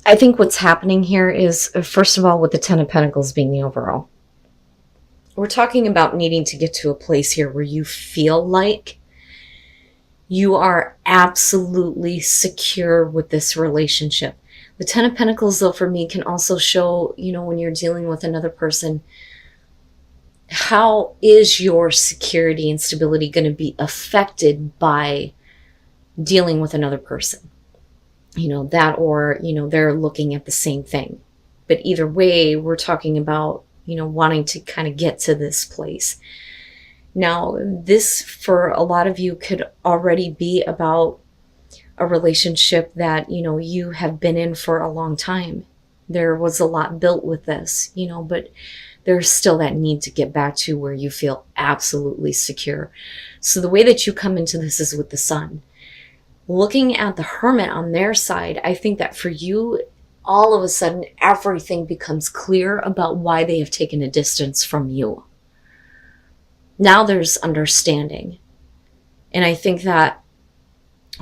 I think what's happening here is, first of all, with the Ten of Pentacles being the overall, we're talking about needing to get to a place here where you feel like you are absolutely secure with this relationship. The Ten of Pentacles, though, for me, can also show, when you're dealing with another person, how is your security and stability going to be affected by dealing with another person? That, or, they're looking at the same thing. But either way, we're talking about, wanting to kind of get to this place. Now, this for a lot of you could already be about a relationship that, you have been in for a long time. There was a lot built with this, but there's still that need to get back to where you feel absolutely secure. So the way that you come into this is with the Sun. Looking at the Hermit on their side, I think that for you, all of a sudden, everything becomes clear about why they have taken a distance from you. Now there's understanding. And I think that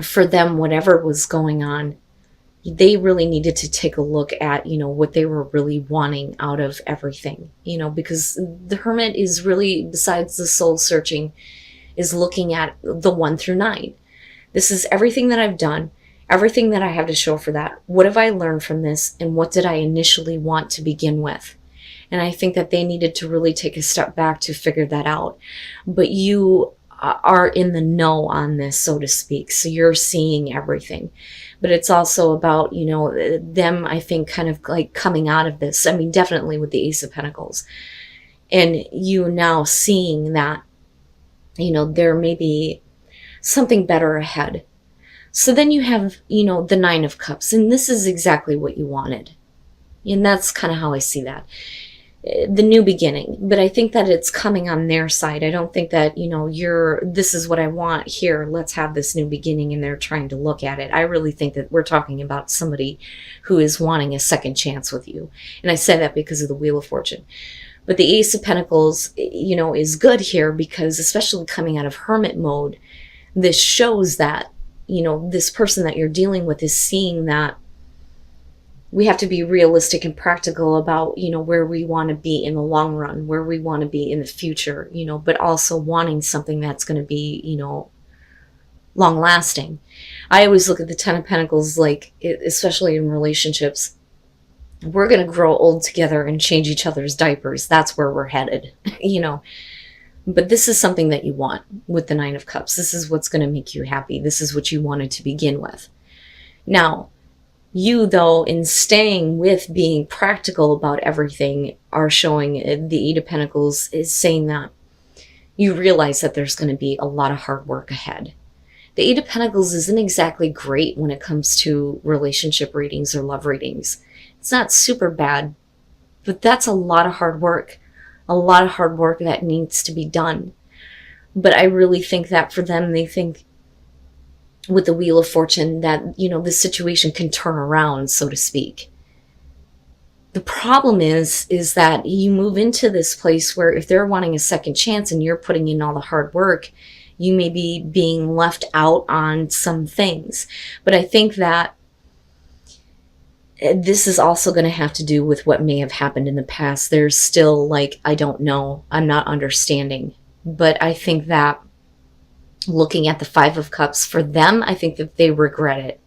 for them, whatever was going on, they really needed to take a look at, what they were really wanting out of everything, because the Hermit is really, besides the soul searching, is looking at the 1 through 9. This is everything that I've done, everything that I have to show for that. What have I learned from this? And what did I initially want to begin with? And I think that they needed to really take a step back to figure that out. But you are in the know on this, so to speak. So you're seeing everything. But it's also about, them, I think, kind of like coming out of this. I mean, definitely with the Ace of Pentacles. And you now seeing that, there may be something better ahead. So then you have, the 9 of Cups. And this is exactly what you wanted. And that's kind of how I see that. The new beginning. But I think that it's coming on their side. I don't think that, this is what I want here. Let's have this new beginning, and they're trying to look at it. I really think that we're talking about somebody who is wanting a second chance with you. And I say that because of the Wheel of Fortune. But the Ace of Pentacles, is good here because, especially coming out of Hermit mode, this shows that, this person that you're dealing with is seeing that we have to be realistic and practical about, where we want to be in the long run, where we want to be in the future, but also wanting something that's going to be, long lasting. I always look at the Ten of Pentacles, like, especially in relationships, we're going to grow old together and change each other's diapers. That's where we're headed, But this is something that you want with the 9 of Cups. This is what's going to make you happy. This is what you wanted to begin with. Now, you, though, in staying with being practical about everything, are showing the 8 of Pentacles is saying that you realize that there's going to be a lot of hard work ahead. The 8 of Pentacles isn't exactly great when it comes to relationship readings or love readings. It's not super bad, but that's a lot of hard work. A lot of hard work that needs to be done. But I really think that for them, they think with the Wheel of Fortune that, this situation can turn around, so to speak. The problem is that you move into this place where if they're wanting a second chance and you're putting in all the hard work, you may be being left out on some things. But I think that this is also going to have to do with what may have happened in the past. There's still I don't know, I'm not understanding. But I think that looking at the 5 of Cups, for them, I think that they regret it.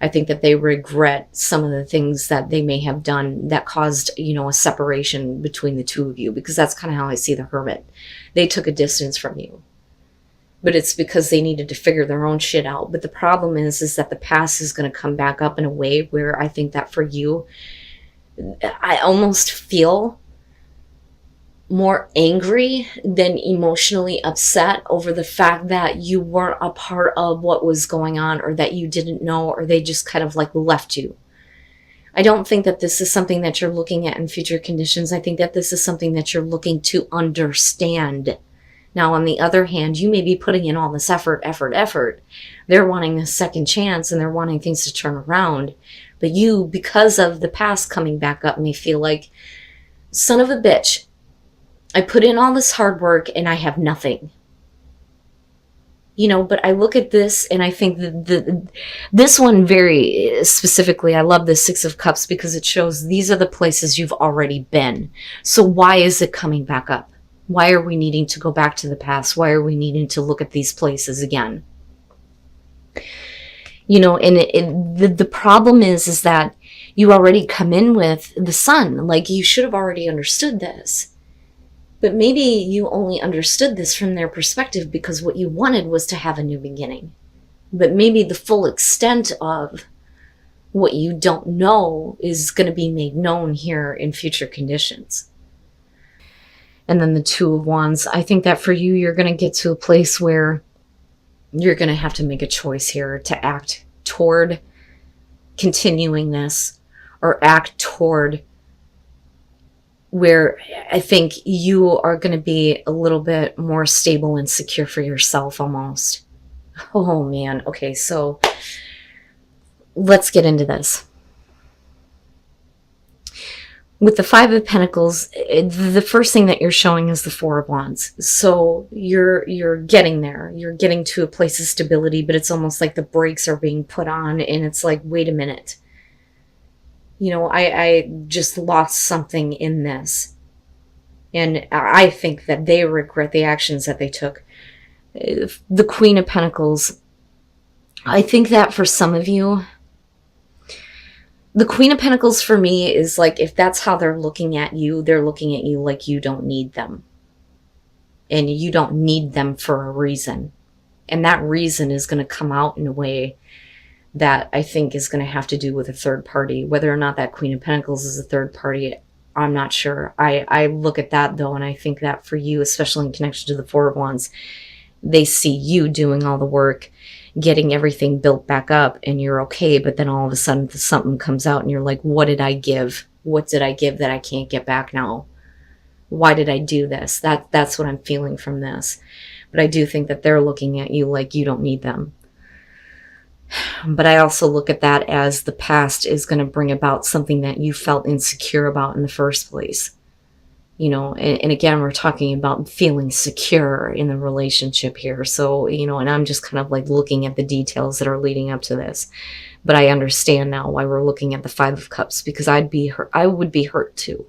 I think that they regret some of the things that they may have done that caused, a separation between the two of you, because that's kind of how I see the Hermit. They took a distance from you. But it's because they needed to figure their own shit out. But the problem is that the past is going to come back up in a way where I think that for you, I almost feel more angry than emotionally upset over the fact that you weren't a part of what was going on, or that you didn't know, or they just kind of left you. I don't think that this is something that you're looking at in future conditions. I think that this is something that you're looking to understand. Now, on the other hand, you may be putting in all this effort. They're wanting this second chance and they're wanting things to turn around. But you, because of the past coming back up, may feel like, son of a bitch, I put in all this hard work and I have nothing. But I look at this and I think this one very specifically, I love the Six of Cups because it shows these are the places you've already been. So why is it coming back up? Why are we needing to go back to the past? Why are we needing to look at these places again? And the problem is that you already come in with the Sun. Like, you should have already understood this. But maybe you only understood this from their perspective because what you wanted was to have a new beginning. But maybe the full extent of what you don't know is going to be made known here in future conditions. And then the Two of Wands. I think that for you, you're going to get to a place where you're going to have to make a choice here to act toward continuing this, or act toward where I think you are going to be a little bit more stable and secure for yourself almost. Oh man. Okay, so let's get into this. With the Five of Pentacles, the first thing that you're showing is the Four of Wands. So you're getting there. You're getting to a place of stability, but it's almost like the brakes are being put on and it's like, wait a minute. I just lost something in this. And I think that they regret the actions that they took. The Queen of Pentacles. I think that for some of you, the Queen of Pentacles for me is like, if that's how they're looking at you like you don't need them. And you don't need them for a reason. And that reason is going to come out in a way that I think is going to have to do with a third party. Whether or not that Queen of Pentacles is a third party, I'm not sure. I look at that though, and I think that for you, especially in connection to the Four of Wands, they see you doing all the work, getting everything built back up, and you're okay, but then all of a sudden something comes out and you're like, what did I give? What did I give that I can't get back now? Why did I do this? That's what I'm feeling from this. But I do think that they're looking at you like you don't need them. But I also look at that as the past is going to bring about something that you felt insecure about in the first place. And again, we're talking about feeling secure in the relationship here. So, and I'm just kind of like looking at the details that are leading up to this. But I understand now why we're looking at the Five of Cups, because I would be hurt too.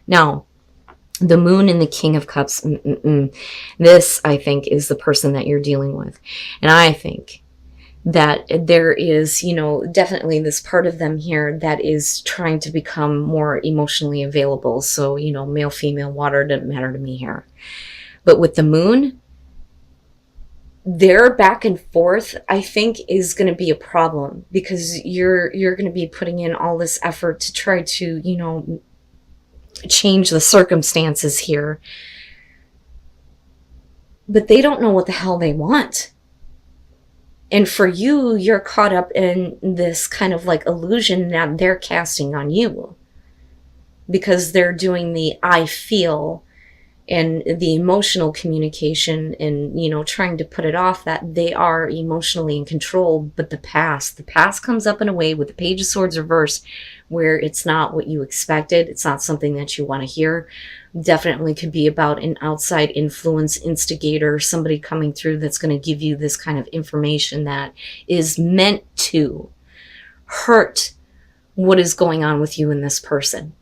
Now, the Moon and the King of Cups, this, I think, is the person that you're dealing with. And I think that there is, definitely this part of them here that is trying to become more emotionally available. So, male, female, water, doesn't matter to me here. But with the Moon, their back and forth, I think, is going to be a problem, because you're going to be putting in all this effort to try to, change the circumstances here. But they don't know what the hell they want. And for you, you're caught up in this kind of like illusion that they're casting on you, because they're doing the I feel and the emotional communication and, trying to put it off that they are emotionally in control. But the past comes up in a way with the Page of Swords reversed, where it's not what you expected. It's not something that you want to hear. Definitely could be about an outside influence, instigator, somebody coming through that's going to give you this kind of information that is meant to hurt what is going on with you and this person.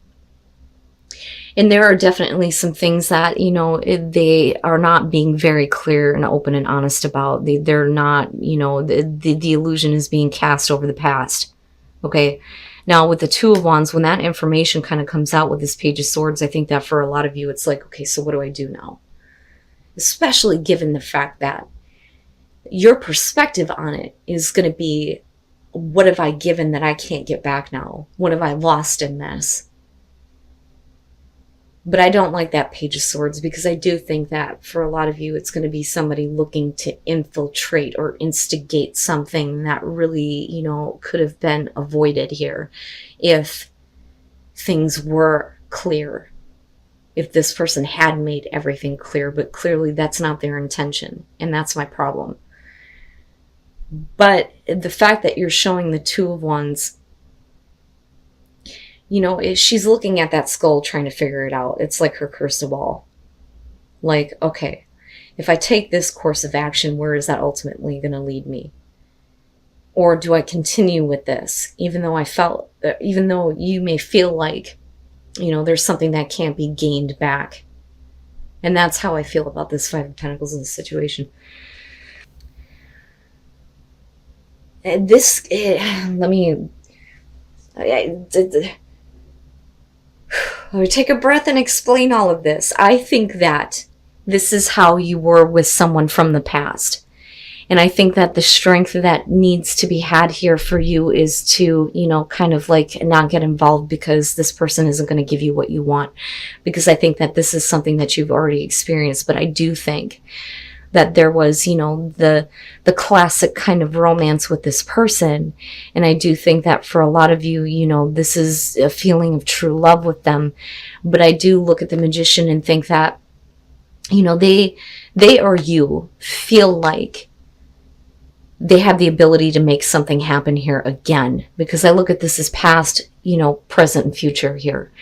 And there are definitely some things that, they are not being very clear and open and honest about. They're not, the illusion is being cast over the past. Okay. Now, with the Two of Wands, when that information kind of comes out with this Page of Swords, I think that for a lot of you, it's like, okay, so what do I do now? Especially given the fact that your perspective on it is going to be, what have I given that I can't get back now? What have I lost in this? But I don't like that Page of Swords, because I do think that for a lot of you, it's going to be somebody looking to infiltrate or instigate something that really, could have been avoided here if things were clear. If this person had made everything clear, but clearly that's not their intention. And that's my problem. But the fact that you're showing the Two of Wands, she's looking at that skull trying to figure it out. It's like her crystal ball. Like, okay, If I take this course of action, where is that ultimately going to lead me? Or do I continue with this, even though you may feel like, there's something that can't be gained back? And that's how I feel about this Five of Pentacles in this situation. And let me take a breath and explain all of this. I think that this is how you were with someone from the past. And I think that the strength that needs to be had here for you is to, kind of like not get involved because this person isn't going to give you what you want. Because I think that this is something that you've already experienced. But I do think that there was, the classic kind of romance with this person. And I do think that for a lot of you, this is a feeling of true love with them. But I do look at the Magician and think that, they or you feel like they have the ability to make something happen here again. Because I look at this as past, present and future here.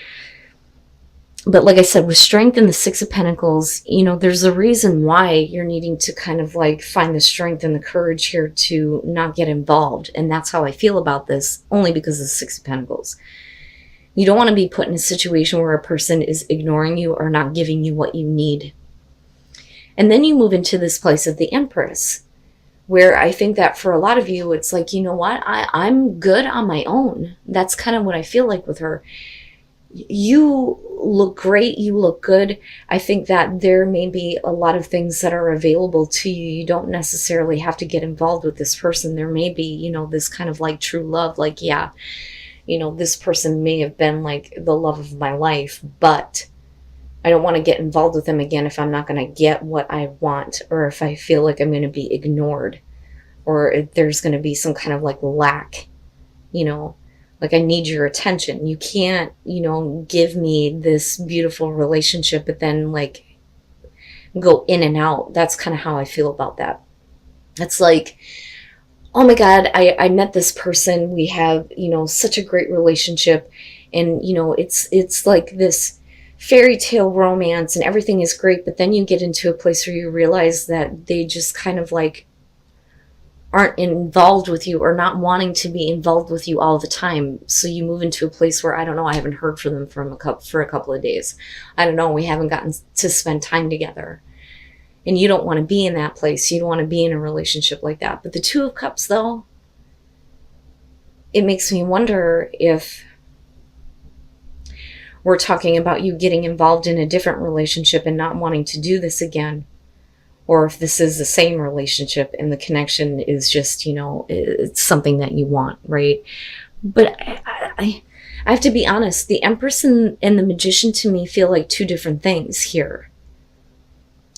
But like I said, with strength in the Six of Pentacles, there's a reason why you're needing to kind of like find the strength and the courage here to not get involved. And that's how I feel about this, only because of the Six of Pentacles. You don't want to be put in a situation where a person is ignoring you or not giving you what you need. And then you move into this place of the Empress, where I think that for a lot of you, it's like, I'm good on my own. That's kind of what I feel like with her. You look great. You look good. I think that there may be a lot of things that are available to you. You don't necessarily have to get involved with this person. There may be, this kind of like true love. Like, yeah, this person may have been like the love of my life, but I don't want to get involved with them again if I'm not going to get what I want, or if I feel like I'm going to be ignored, or if there's going to be some kind of like lack, like I need your attention. You can't, give me this beautiful relationship, but then like go in and out. That's kind of how I feel about that. It's like, oh my God, I met this person. We have, such a great relationship. And, it's like this fairy tale romance and everything is great, but then you get into a place where you realize that they just kind of like aren't involved with you, or not wanting to be involved with you all the time. So you move into a place where, I don't know, I haven't heard from them for a couple of days. I don't know, we haven't gotten to spend time together. And you don't want to be in that place. You don't want to be in a relationship like that. But the Two of Cups, though, it makes me wonder if we're talking about you getting involved in a different relationship and not wanting to do this again. Or if this is the same relationship and the connection is just, it's something that you want, right? But I have to be honest, the Empress and the Magician to me feel like two different things here.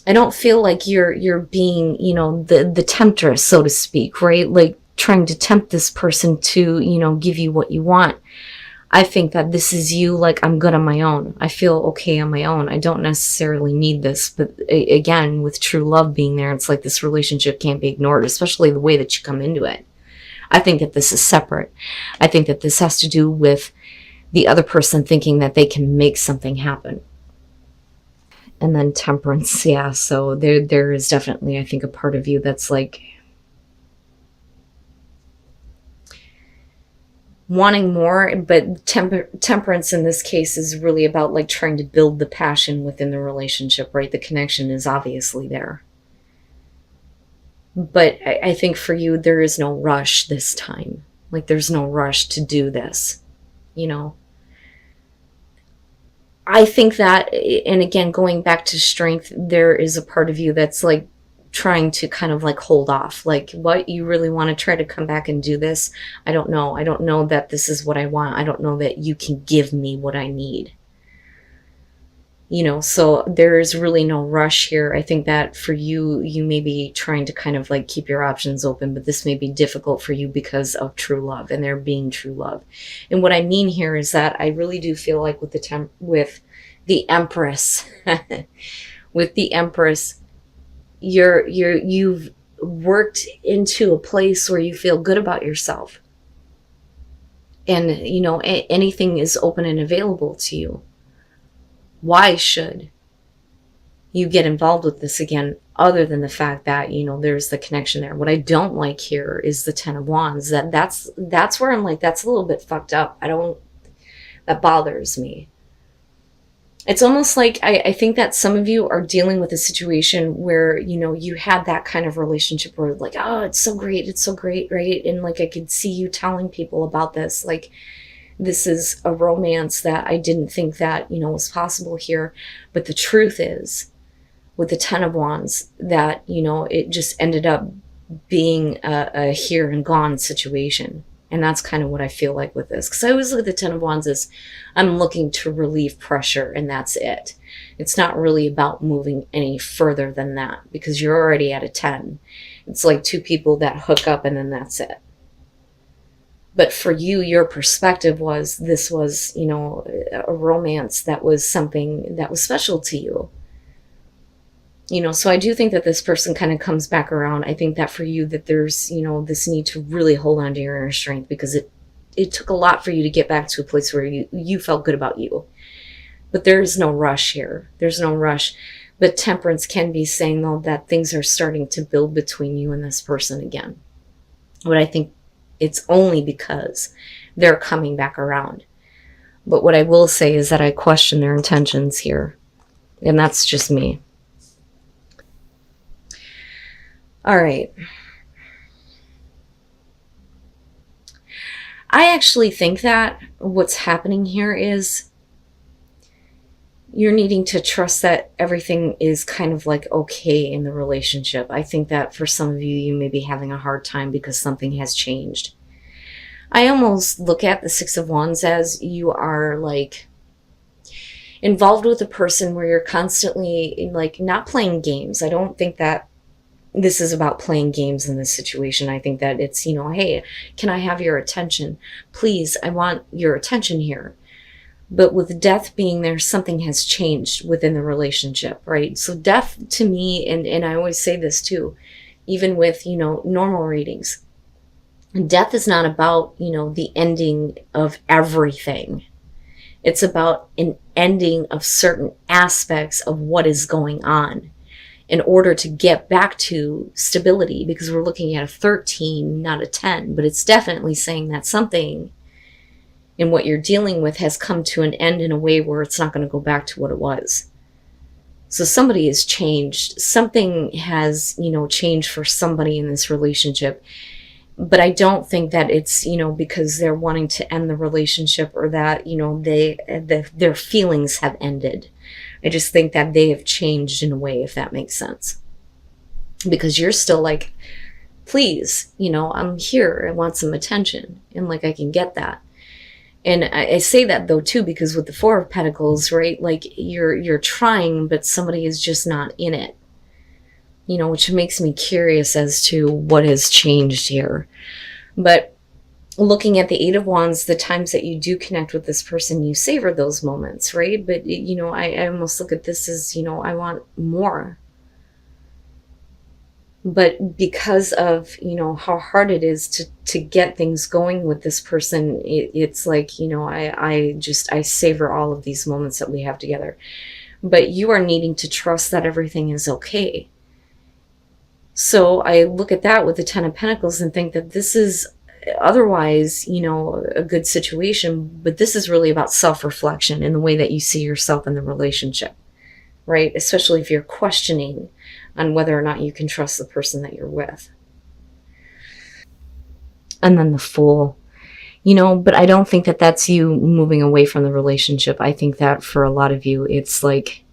I don't feel like you're being, the temptress, so to speak, right? Like trying to tempt this person to, give you what you want. I think that this is you, like, I'm good on my own. I feel okay on my own. I don't necessarily need this. But again, with true love being there, it's like this relationship can't be ignored, especially the way that you come into it. I think that this is separate. I think that this has to do with the other person thinking that they can make something happen. And then Temperance, yeah. So there is definitely, I think, a part of you that's like wanting more, but temperance in this case is really about like trying to build the passion within the relationship, right? The connection is obviously there. But I think for you, there is no rush this time. Like there's no rush to do this, I think that, and again, going back to strength, there is a part of you that's like trying to kind of like hold off. Like, what, you really want to try to come back and do this? I don't know. I don't know that this is what I want. I don't know that you can give me what I need. So there is really no rush here. I think that for you, you may be trying to kind of like keep your options open, but this may be difficult for you because of true love and there being true love. And what I mean here is that I really do feel like with the Empress, with the Empress, you've worked into a place where you feel good about yourself. And, anything is open and available to you. Why should, you get involved with this again, other than the fact that, you know, there's the connection there. What I don't like here is the Ten of Wands. That's where I'm like, that's a little bit fucked up. That bothers me. It's almost like I think that some of you are dealing with a situation where, you know, you had that kind of relationship where like, oh, it's so great, right? And like, I could see you telling people about this, like, this is a romance that I didn't think that, you know, was possible here. But the truth is, with the Ten of Wands, that, you know, it just ended up being a here and gone situation. And that's kind of what I feel like with this. Because I always look at the Ten of Wands as I'm looking to relieve pressure, and that's it. It's not really about moving any further than that, because you're already at a 10. It's like two people that hook up and then that's it. But for you, your perspective was, this was, you know, a romance that was something that was special to you. You know, so I do think that this person kind of comes back around. I think that for you, that there's, you know, this need to really hold on to your inner strength, because it took a lot for you to get back to a place where you felt good about you. But there is no rush here. There's no rush. But Temperance can be saying, though, that things are starting to build between you and this person again. But I think it's only because they're coming back around. But what I will say is that I question their intentions here. And that's just me. All right. I actually think that what's happening here is you're needing to trust that everything is kind of like okay in the relationship. I think that for some of you, you may be having a hard time because something has changed. I almost look at the Six of Wands as you are like involved with a person where you're constantly like not playing games. I don't think that this is about playing games in this situation. I think that it's, you know, hey, can I have your attention? Please, I want your attention here. But with death being there, something has changed within the relationship, right? So death to me, and I always say this too, even with, you know, normal readings, death is not about, you know, the ending of everything. It's about an ending of certain aspects of what is going on, in order to get back to stability, because we're looking at a 13, not a 10, but it's definitely saying that something in what you're dealing with has come to an end in a way where it's not going to go back to what it was. So somebody has changed. Something has, you know, changed for somebody in this relationship. But I don't think that it's, you know, because they're wanting to end the relationship, or that, you know, their feelings have ended. I just think that they have changed in a way, if that makes sense. Because you're still like, please, you know, I'm here. I want some attention. And like, I can get that. And I say that though too, because with the Four of Pentacles, right? Like you're trying, but somebody is just not in it. You know, which makes me curious as to what has changed here. But looking at the Eight of Wands, the times that you do connect with this person, you savor those moments, right? But, you know, I almost look at this as, you know, I want more. But because of, you know, how hard it is to get things going with this person, it's like, you know, I savor all of these moments that we have together. But you are needing to trust that everything is okay. So I look at that with the Ten of Pentacles and think that this is otherwise, you know, a good situation, but this is really about self-reflection in the way that you see yourself in the relationship, right? Especially if you're questioning on whether or not you can trust the person that you're with. And then the Fool, you know, but I don't think that that's you moving away from the relationship. I think that for a lot of you, it's like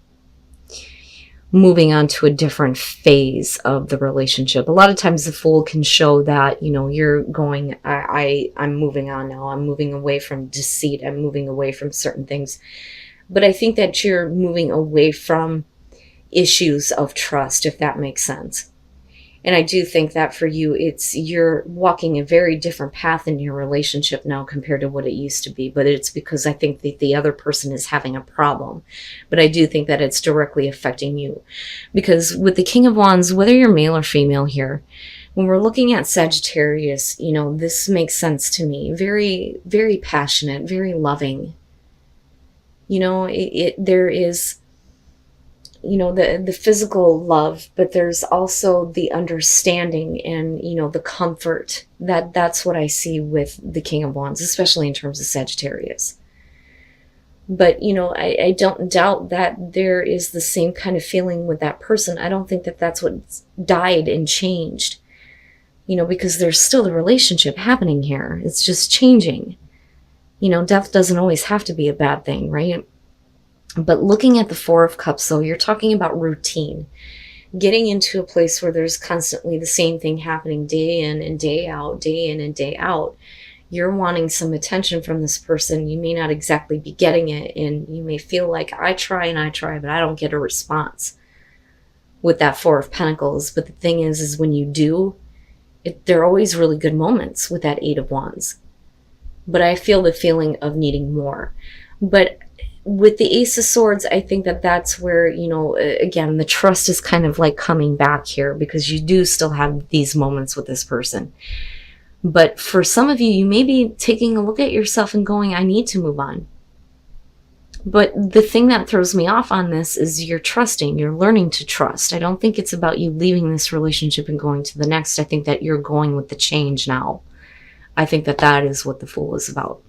moving on to a different phase of the relationship. A lot of times the Fool can show that, you know, you're going, I'm moving on now. I'm moving away from deceit. I'm moving away from certain things. But I think that you're moving away from issues of trust, if that makes sense. And I do think that for you, you're walking a very different path in your relationship now compared to what it used to be. But it's because I think that the other person is having a problem. But I do think that it's directly affecting you. Because with the King of Wands, whether you're male or female here, when we're looking at Sagittarius, you know, this makes sense to me. Very, very passionate, very loving. You know, there is you know, the physical love, but there's also the understanding and, you know, the comfort. That's what I see with the King of Wands, especially in terms of Sagittarius. But, you know, I don't doubt that there is the same kind of feeling with that person. I don't think that that's what died and changed, you know, because there's still the relationship happening here. It's just changing. You know, death doesn't always have to be a bad thing, right? But looking at the Four of Cups, though, you're talking about routine. Getting into a place where there's constantly the same thing happening day in and day out, day in and day out. You're wanting some attention from this person. You may not exactly be getting it, and you may feel like I try and I try, but I don't get a response with that Four of Pentacles. But the thing is when you do, there are always really good moments with that Eight of Wands. But I feel the feeling of needing more. But with the Ace of Swords, I think that that's where, you know, again, the trust is kind of like coming back here, because you do still have these moments with this person. But for some of you, you may be taking a look at yourself and going, I need to move on. But the thing that throws me off on this is you're trusting, you're learning to trust. I don't think it's about you leaving this relationship and going to the next. I think that you're going with the change now. I think that that is what the Fool is about.